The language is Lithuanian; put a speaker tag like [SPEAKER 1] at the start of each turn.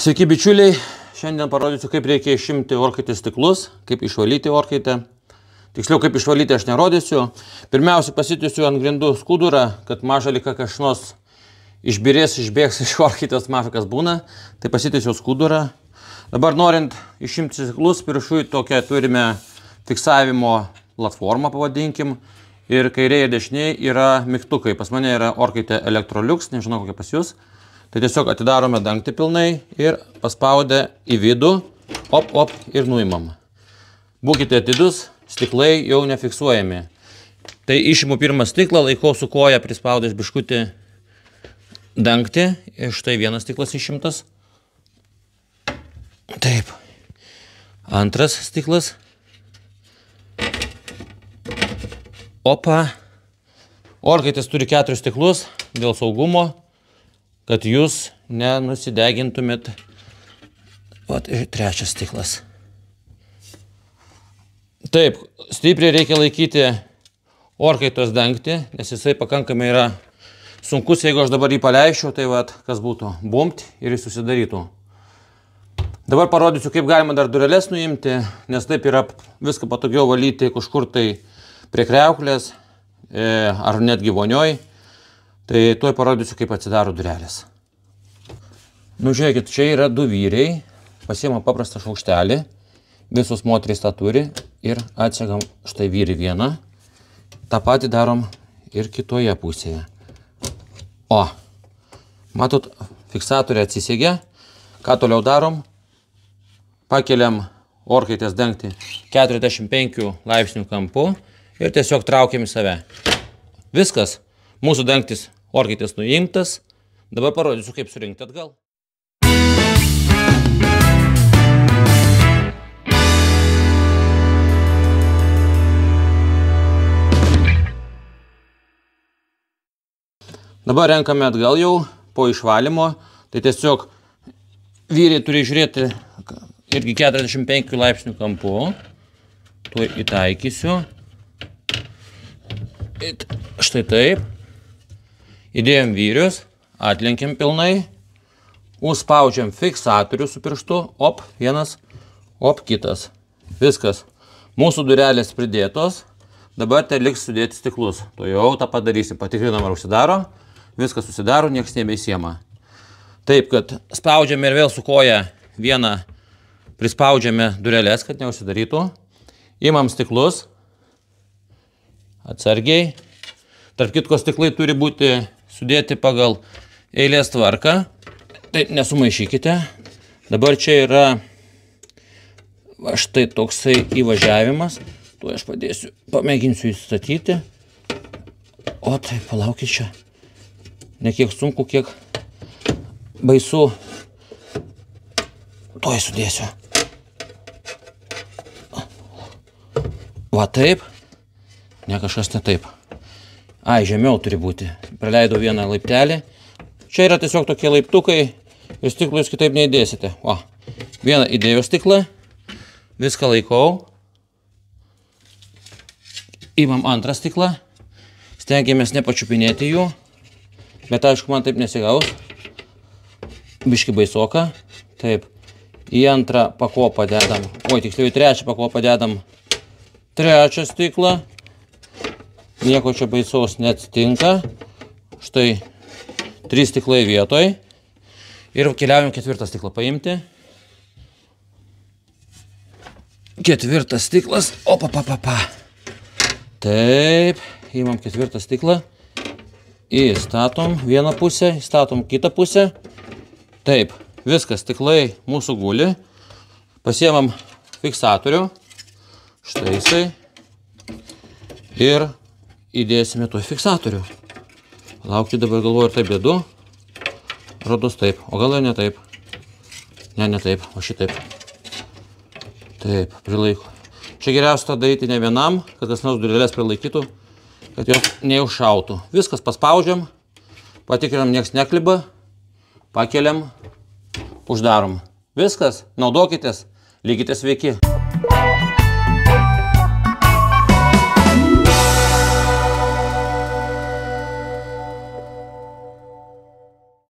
[SPEAKER 1] Sveiki bičiuliai, šiandien parodysiu, kaip reikia išimti orkaitės stiklus, kaip išvalyti orkaitę. Tiksliau, kaip išvalyti aš nerodysiu. Pirmiausia, pasitiesiu ant grindų skudurą, kad maža lika kažnos išbėgs iš orkaitės maža kas būna. Tai pasitiesiu skudurą. Dabar norint išimti stiklus, viršuj tokią turime fiksavimo platformą, pavadinkim. Ir kairėje ir dešinėje yra mygtukai. Pas mane yra orkaitė Electrolux, nežinau kokia pas jūs. Tai tiesiog atidarome dangtį pilnai ir paspaudę į vidų, op ir nuimam. Būkite atidus, stiklai jau nefiksuojami. Tai išimu pirmą stiklą, laikau su koja prispaudęs biškutį dangtį ir štai vienas stiklas išimtas. Taip. Antras stiklas. Opa. Orkaitės turi 4 stiklus dėl saugumo, kad jūs nenusidegintumėt. Vat ir trečias stiklas. Taip, stipriai reikia laikyti orkaitos dangtį, nes jisai pakankamai yra sunkus. Jeigu aš dabar jį paleisčiau, tai vat, kas būtų? Bumpt ir jis susidarytų. Dabar parodysiu, kaip galima dar dureles nuimti, nes taip yra viską patogiau valyti kažkur tai prie kriauklės ar netgi vonioj. Tai tuoj parodysiu, kaip atsidaro durelės. Nu, žiūrėkit, čia yra 2 vyriai. Pasiimam paprastą šaukštelį. Visos moterys tą turi. Ir atsegam štai vyrį vieną. Ta patį darom ir kitoje pusėje. O, matot, fiksatorė atsisegė. Ką toliau darom? Pakeliam orkaitės dangtį 45 laipsnių kampu ir tiesiog traukiam į save. Viskas. Mūsų dangtis orkaitės nuimtas. Dabar parodysiu, kaip surinkti atgal. Dabar renkame atgal jau po išvalymo. Tai tiesiog vyriai turi žiūrėti irgi 45 laipsnių kampu. Tuo įtaikysiu. Štai taip. Įdėjom vyrius, atlenkiam pilnai, užspaudžiam fiksatorių su pirštu, op, vienas, op, kitas. Viskas. Mūsų durelės pridėtos, dabar tai liks sudėti stiklus. To jau tą padarysim, patikrinam ar užsidaro, viskas susidaro, nieks nebeisiema. Taip, kad spaudžiame ir vėl su koja vieną prispaudžiame durelės, kad neužsidarytų. Imam stiklus, atsargiai. Tarp kitko, stiklai turi būti sudėti pagal eilės tvarką. Tai nesumaišykite. Dabar čia yra štai toksai įvažiavimas. Tuo aš padėsiu, pamėginsiu įstatyti. O tai palaukit čia. Ne kiek sunku, kiek baisu. Tuoj sudėsiu. Va taip. Ne kažkas ne taip. Ai, žemiau turi būti. Praleidau vieną laiptelį. Čia yra tiesiog tokie laiptukai ir stiklų jūs kitaip neįdėsite. O, vieną įdėjau stiklą. Viską laikau. Imam antrą stiklą. Stengiamės nepačiupinėti jų. Bet aišku, man taip nesigaus. Biški baisoka. Taip. Į antrą pakopą dedam. Oi, tiksliau į trečią pakopą dedam trečią stiklą. Nieko čia baisaus neatsitinka. Štai 3 stiklai vietoj. Ir keliaujam 4 stiklą paimti. 4 stiklas. Opa. Taip. Imam 4 stiklą. Įstatom vieną pusę, įstatom kitą pusę. Taip. Viskas, stiklai mūsų guli. Pasiemam fiksatorių. Štai jisai. Ir įdėsime tuo fiksatorių. Laukti dabar galvoju, ar taip dedu. Rodos taip. O gal ne taip. Ne taip. O šitaip. Taip, prilaiko. Čia geriausia tą daryti ne vienam, kad kas nors durelės prilaikytų, kad jos neužšautų. Viskas paspaudžiam, patikrinam, nieks nekliba, pakeliam, uždarom. Viskas, naudokitės, likite sveiki.